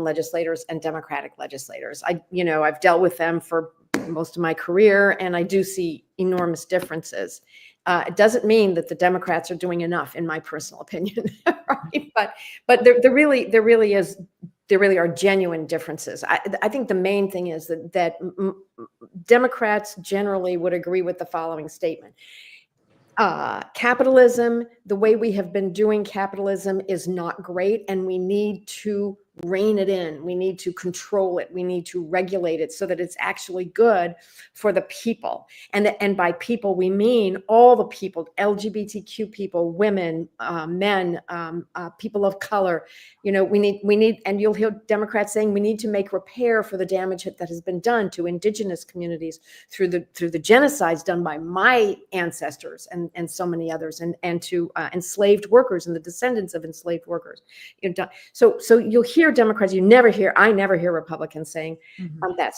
legislators and Democratic legislators. I've dealt with them for most of my career, and I do see enormous differences. It doesn't mean that the Democrats are doing enough, in my personal opinion, right? But there really are genuine differences. I think the main thing is that Democrats generally would agree with the following statement. Capitalism, the way we have been doing capitalism, is not great, and we need to rein it in. We need to control it. We need to regulate it so that it's actually good for the people. And by people, we mean all the people, LGBTQ people, women, men, people of color. You know, we need, and you'll hear Democrats saying we need to make repair for the damage that has been done to indigenous communities through the genocides done by my ancestors and so many others, and to enslaved workers and the descendants of enslaved workers. So you'll hear Democrats, I never hear Republicans saying that.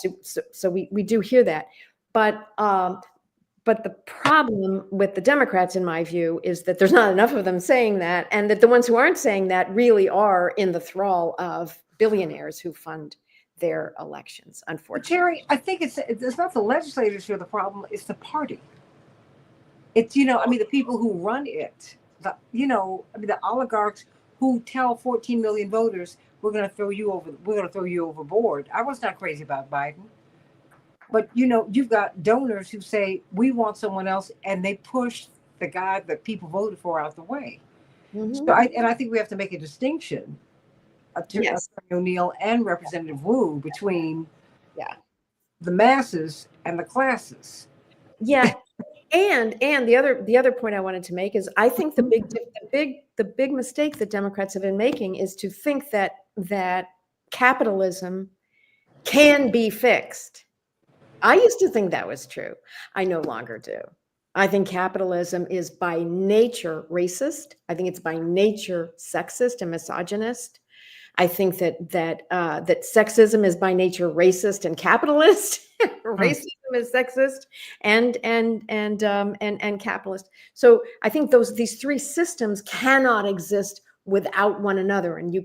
So we do hear that. But the problem with the Democrats, in my view, is that there's not enough of them saying that, and that the ones who aren't saying that really are in the thrall of billionaires who fund their elections, unfortunately. Terry, I think it's not the legislators who are the problem, it's the party. It's, the people who run it, the oligarchs who tell 14 million voters, we're going to throw you overboard. I was not crazy about Biden. But, you've got donors who say, we want someone else, and they push the guy that people voted for out the way. So I think we have to make a distinction, Attorney O'Neill and Representative Wu, between the masses and the classes. Yeah. And the other point I wanted to make is, I think the big mistake that Democrats have been making is to think that capitalism can be fixed. I used to think that was true. I no longer do. I think capitalism is by nature racist. I think it's by nature sexist and misogynist. I think that sexism is by nature racist and capitalist. Racism is sexist and capitalist. So I think these three systems cannot exist without one another, and you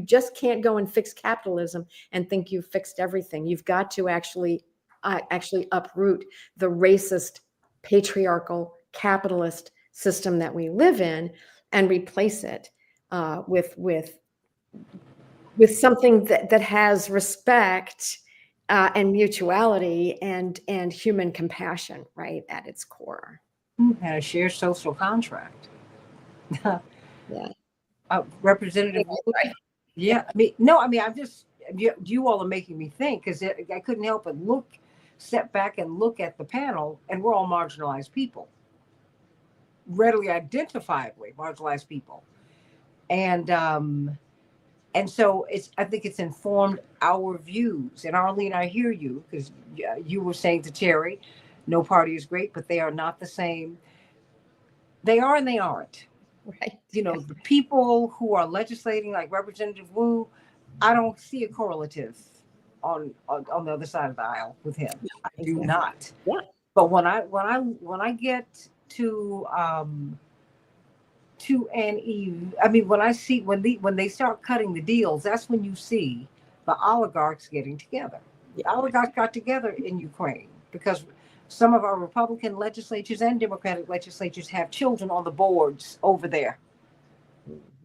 just can't go and fix capitalism and think you've fixed everything. You've got to actually uproot the racist, patriarchal, capitalist system that we live in and replace it with something that has respect and mutuality and human compassion, right, at its core. And a shared social contract. Yeah. Representative. Right. Yeah, I'm just, you all are making me think, because I couldn't help but step back and look at the panel, and we're all marginalized people, readily identifiably marginalized people. And so I think it's informed our views. And Arlene, I hear you, because you were saying to Terry, no party is great, but they are not the same. They are and they aren't. Right. The people who are legislating, like Representative Wu, I don't see a correlative on the other side of the aisle with him. I do not. Yeah. But when I get to when I see when they start cutting the deals, that's when you see the oligarchs getting together. The oligarchs got together in Ukraine because some of our Republican legislatures and Democratic legislatures have children on the boards over there.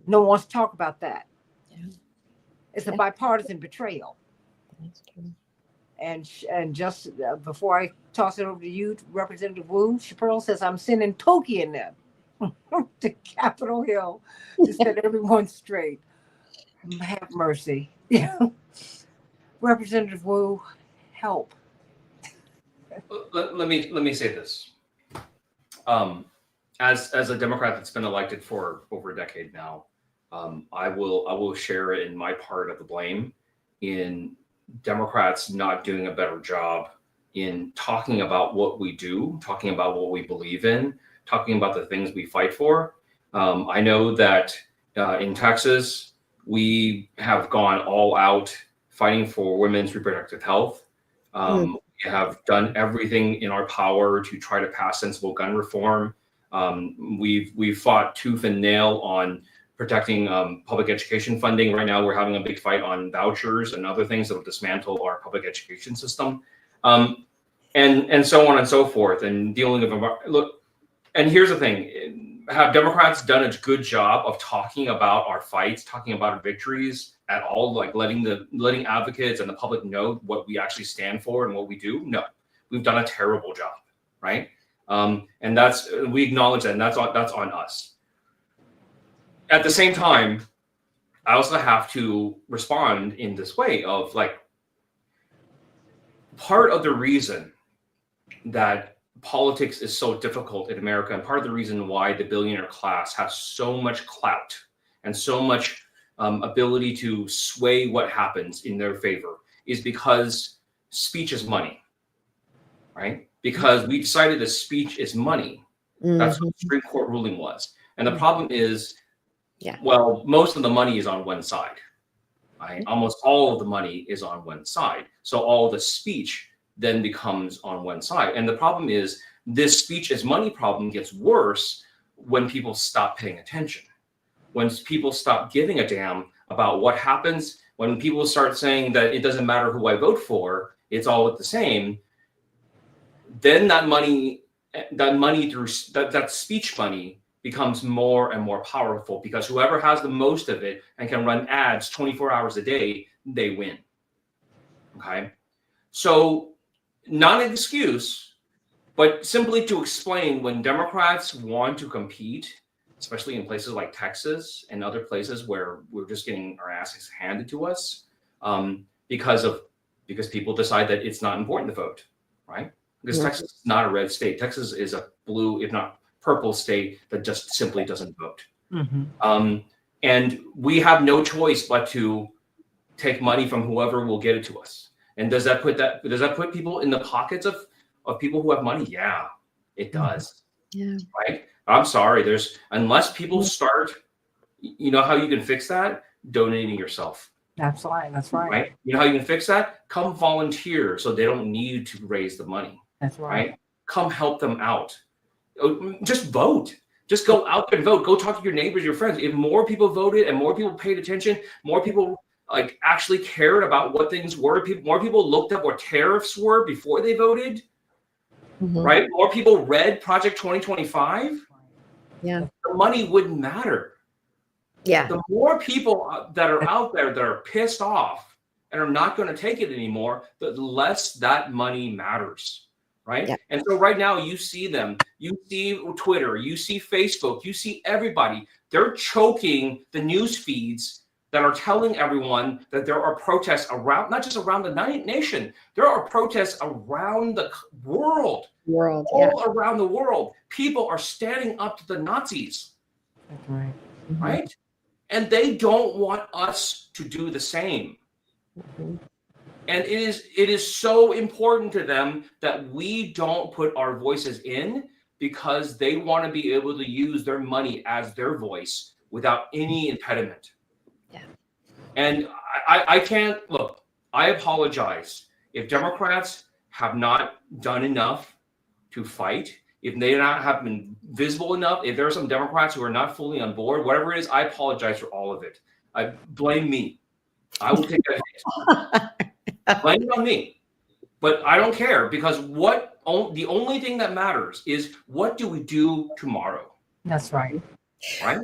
No one wants to talk about that. Yeah. It's a bipartisan betrayal. That's true. And just before I toss it over to you, Representative Wu, Chappelle says, I'm sending Toki in them to Capitol Hill to set everyone straight. Have mercy. Representative Wu, help. Let me say this. As a Democrat that's been elected for over a decade now, I will share in my part of the blame in Democrats not doing a better job in talking about what we do, talking about what we believe in, talking about the things we fight for. I know that in Texas, we have gone all out fighting for women's reproductive health. We have done everything in our power to try to pass sensible gun reform. We've fought tooth and nail on protecting public education funding. Right now, we're having a big fight on vouchers and other things that will dismantle our public education system, and so on and so forth. And dealing with look, and here's the thing: have Democrats done a good job of talking about our fights, talking about our victories at all, like letting advocates and the public know what we actually stand for and what we do? No, we've done a terrible job, right? And we acknowledge that, and that's on us. At the same time, I also have to respond in this way of like, part of the reason that politics is so difficult in America, and part of the reason why the billionaire class has so much clout and so much ability to sway what happens in their favor, is because speech is money, right? Because we decided that speech is money. That's what the Supreme Court ruling was. And the problem is, well, most of the money is on one side, right? Almost all of the money is on one side. So all the speech then becomes on one side. And the problem is, this speech is money problem gets worse when people stop paying attention. When people stop giving a damn about what happens, when people start saying that it doesn't matter who I vote for, it's all the same, then that money through that speech money becomes more and more powerful, because whoever has the most of it and can run ads 24 hours a day, they win. Okay. So not an excuse, but simply to explain, when Democrats want to compete, especially in places like Texas and other places where we're just getting our asses handed to us, because people decide that it's not important to vote, right? Because Texas is not a red state. Texas is a blue, if not purple state that just simply doesn't vote. And we have no choice but to take money from whoever will get it to us. And does that put people in the pockets of people who have money? Yeah, it does. Yeah. Right? I'm sorry. Unless people start, you know how you can fix that? Donating yourself. That's right. That's right. Right? You know how you can fix that? Come volunteer so they don't need to raise the money. That's right. Right? Come help them out. Just vote. Just go out there and vote. Go talk to your neighbors, your friends. If more people voted and more people paid attention, more people like actually cared about what things were. More people looked up what tariffs were before they voted. Mhm. Right? More people read Project 2025. Yeah. The money wouldn't matter. Yeah. The more people that are out there that are pissed off and are not going to take it anymore, the less that money matters. Right? Yeah. And so right now you see them, you see Twitter, you see Facebook, you see everybody. They're choking the news feeds that are telling everyone that there are protests around, not just around the nation, there are protests around the world. All around the world. People are standing up to the Nazis. That's right. Mhm. Right? And they don't want us to do the same. Mhm. And it is so important to them that we don't put our voices in, because they want to be able to use their money as their voice without any impediment. Yeah. And I can't look. I apologize if Democrats have not done enough to fight. If they have been visible enough, if there are some Democrats who are not fully on board, whatever it is, I apologize for all of it. I blame me. I will take that hit. Blame it on me. But I don't care, because the only thing that matters is, what do we do tomorrow? That's right. Right?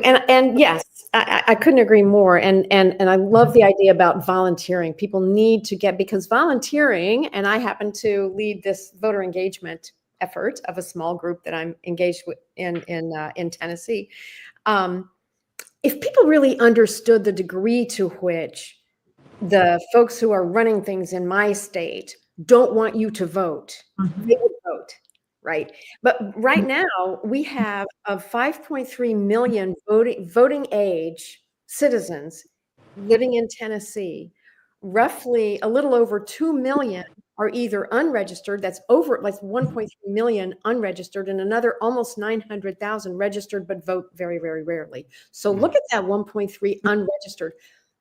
And yes, I couldn't agree more. And I love the idea about volunteering. People need to because volunteering, and I happen to lead this voter engagement effort of a small group that I'm engaged with in Tennessee. If people really understood the degree to which the folks who are running things in my state don't want you to vote, they would vote, right? But right now we have of 5.3 million voting age citizens living in Tennessee. Roughly a little over 2 million are either unregistered, that's over like 1.3 million unregistered, and another almost 900,000 registered but vote very, very rarely. So look at that 1.3 unregistered.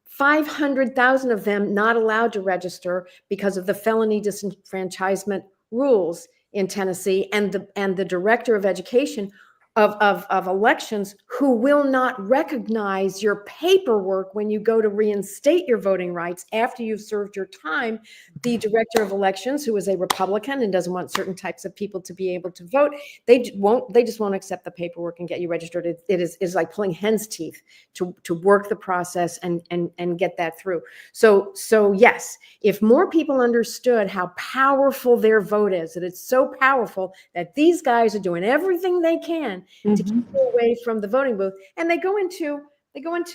500,000 of them not allowed to register because of the felony disenfranchisement rules in Tennessee, and the director of education of elections, who will not recognize your paperwork when you go to reinstate your voting rights after you've served your time. The director of elections, who is a Republican and doesn't want certain types of people to be able to vote, they just won't accept the paperwork and get you registered. It is like pulling hen's teeth to work the process and get that through. So yes, if more people understood how powerful their vote is, that it's so powerful that these guys are doing everything they can to keep you away from the voting booth, and they go into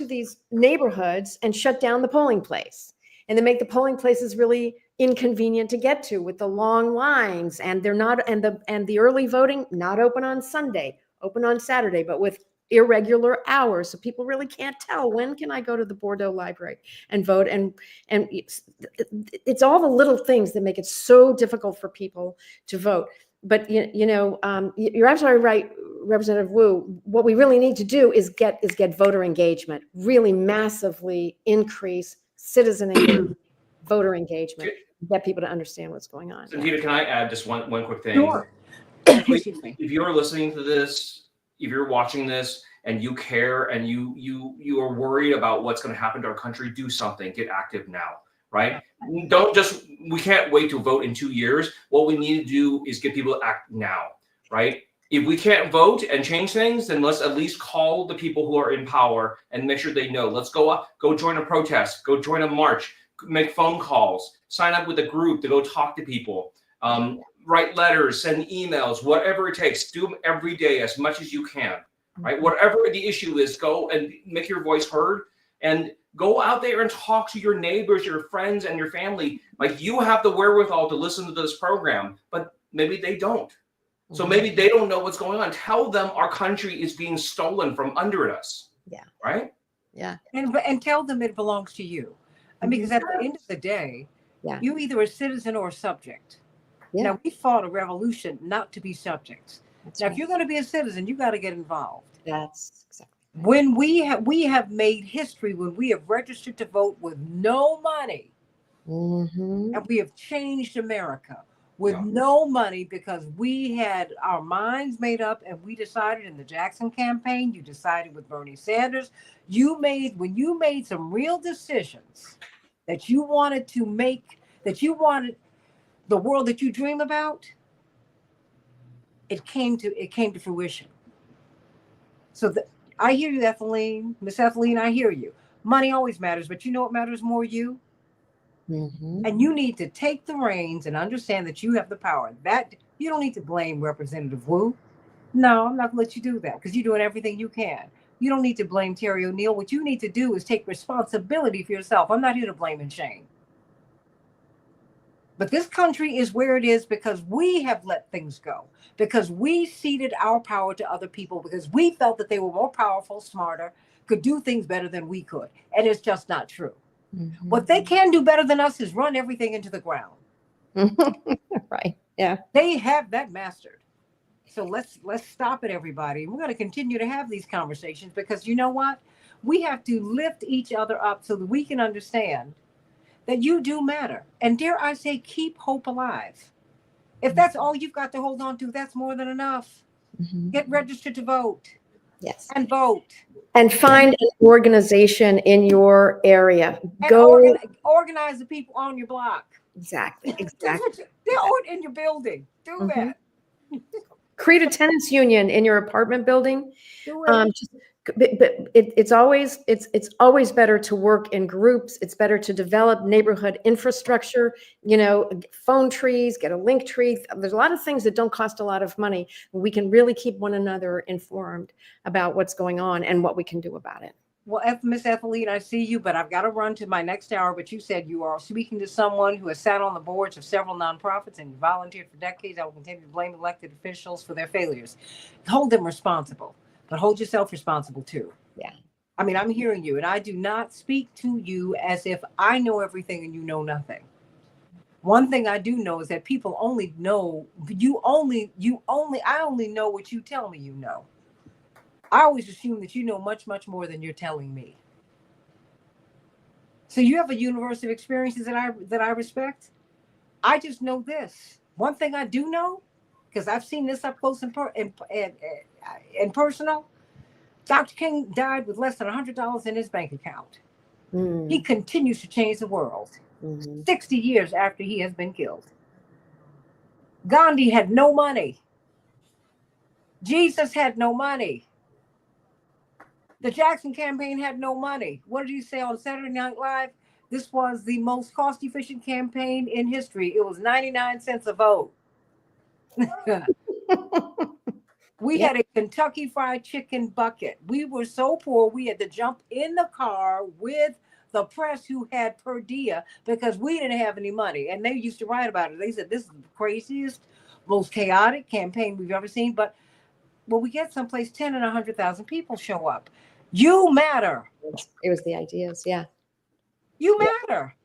these neighborhoods and shut down the polling place, and they make the polling places really inconvenient to get to with the long lines, and they're not, and the early voting not open on Sunday, open on Saturday, but with irregular hours, so people really can't tell, when can I go to the Bordeaux Library and vote? And it's all the little things that make it so difficult for people to vote. But you're absolutely right, Representative Wu. What we really need to do is get voter engagement, really massively increase citizen engagement, voter engagement, get people to understand what's going on. Santita, can I add just one quick thing? Sure. Please, if you're listening to this, if you're watching this and you care and you are worried about what's going to happen to our country, do something. Get active now. Right? We can't wait to vote in 2 years. What we need to do is get people to act now, right? If we can't vote and change things, then let's at least call the people who are in power and make sure they know. Let's go join a protest, go join a march, make phone calls, sign up with a group to go talk to people, write letters, send emails, whatever it takes. Do them every day as much as you can, right? Whatever the issue is, go and make your voice heard, and go out there and talk to your neighbors, your friends, and your family. Like, you have the wherewithal to listen to this program, but maybe they don't. So maybe they don't know what's going on. Tell them our country is being stolen from under us. Yeah. Right? Yeah. And tell them it belongs to you. I mean, because at the end of the day, Yeah. You're either a citizen or a subject. Yeah. Now, we fought a revolution not to be subjects. That's Now, right. if you're going to be a citizen, you got to get involved. That's exactly right. When we have made history, when we have registered to vote with no money, Mm-hmm. and we have changed America with Yeah. no money because we had our minds made up and we decided in the Jackson campaign, you decided with Bernie Sanders, when you made some real decisions that you wanted to make, that you wanted the world that you dream about, it came to fruition. So I hear you, Ethelene, Miss Ethelene, I hear you. Money always matters, but you know what matters more? You. Mm-hmm. And you need to take the reins and understand that you have the power. That you don't need to blame Representative Wu. No, I'm not gonna let you do that because you're doing everything you can. You don't need to blame Terry O'Neill. What you need to do is take responsibility for yourself. I'm not here to blame and shame. But this country is where it is because we have let things go, because we ceded our power to other people, because we felt that they were more powerful, smarter, could do things better than we could. And it's just not true. Mm-hmm. What they can do better than us is run everything into the ground. Right. Yeah. They have that mastered. So let's stop it, everybody. We're going to continue to have these conversations because you know what? We have to lift each other up so that we can understand that you do matter. And dare I say, keep hope alive. If that's all you've got to hold on to, that's more than enough. Mm-hmm. Get registered to vote Yes. and vote. And find an organization in your area. And Go. organize the people on your block. Exactly. That's Exactly. what they're in your building. Do Mhm. that. Create a tenants union in your apartment building. Do it. But it's always better to work in groups. It's better to develop neighborhood infrastructure, phone trees, get a link tree. There's a lot of things that don't cost a lot of money. We can really keep one another informed about what's going on and what we can do about it. Well, Miss Ethelene, I see you, but I've got to run to my next hour. But you said you are speaking to someone who has sat on the boards of several nonprofits and volunteered for decades. I will continue to blame elected officials for their failures. Hold them responsible, but hold yourself responsible too. Yeah. I mean, I'm hearing you, and I do not speak to you as if I know everything and you know nothing. One thing I do know is that people only know I only know what you tell me you know. I always assume that you know much, much more than you're telling me. So you have a universe of experiences that I respect. I just know this. One thing I do know, because I've seen this up close and personal. Dr. King died with less than $100 in his bank account. Mm. He continues to change the world. Mm-hmm. 60 years after he has been killed. Gandhi had no money. Jesus had no money. The Jackson campaign had no money. What did he say on Saturday Night Live? This was the most cost-efficient campaign in history. It was 99 cents a vote. We had a Kentucky Fried Chicken bucket. We were so poor, we had to jump in the car with the press who had per diem because we didn't have any money. And they used to write about it. They said, this is the craziest, most chaotic campaign we've ever seen. But when we get someplace, 10 and 100,000 people show up. You matter. It was the ideas. Yeah. You matter.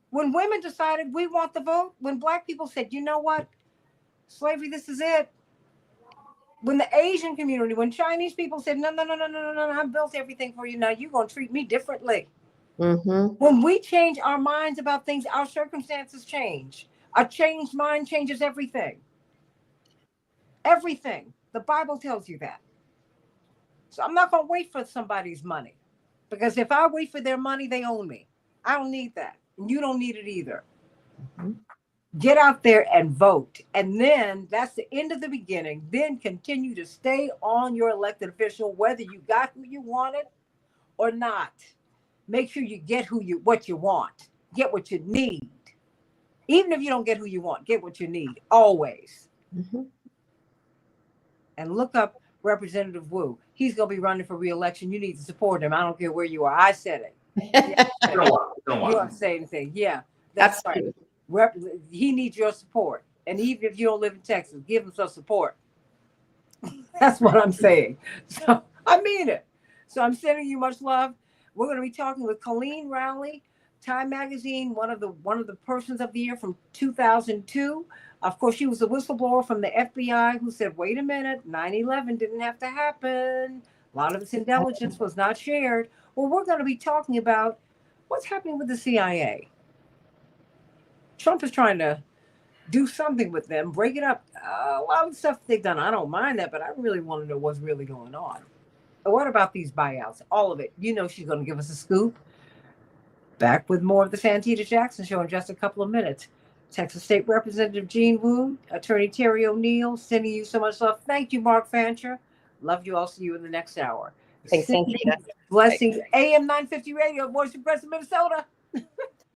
When women decided we want the vote, when Black people said, you know what, slavery, this is it. When the Asian community, when Chinese people said, no, I built everything for you. Now you're going to treat me differently. Mm-hmm. When we change our minds about things, our circumstances change. A changed mind changes everything. Everything. The Bible tells you that. So I'm not going to wait for somebody's money. Because if I wait for their money, they own me. I don't need that. And you don't need it either. Mm-hmm. Get out there and vote. And then that's the end of the beginning. Then continue to stay on your elected official, whether you got who you wanted or not. Make sure you get what you want. Get what you need. Even if you don't get who you want, get what you need. Always. Mm-hmm. And look up Representative Wu. He's going to be running for re-election. You need to support him. I don't care where you are. I said it. Yeah, you don't say anything. Yeah, that's right. He needs your support. And even if you don't live in Texas, give him some support. That's what I'm saying. So I mean it. So I'm sending you much love. We're going to be talking with Colleen Rowley, Time Magazine, one of the persons of the year from 2002. Of course, she was a whistleblower from the FBI who said, "Wait a minute, 9/11 didn't have to happen. A lot of its intelligence was not shared." Well, we're going to be talking about what's happening with the CIA. Trump is trying to do something with them, break it up. A lot of the stuff they've done, I don't mind that, but I really want to know what's really going on. And what about these buyouts? All of it. You know, she's going to give us a scoop. Back with more of the Santita Jackson Show in just a couple of minutes. Texas State Representative Gene Wu, Attorney Terry O'Neill, sending you so much love. Thank you, Mark Fancher. Love you. I'll see you in the next hour. Thanks, Santita. Blessings. AM 950 Radio, Voice of Preston, Minnesota.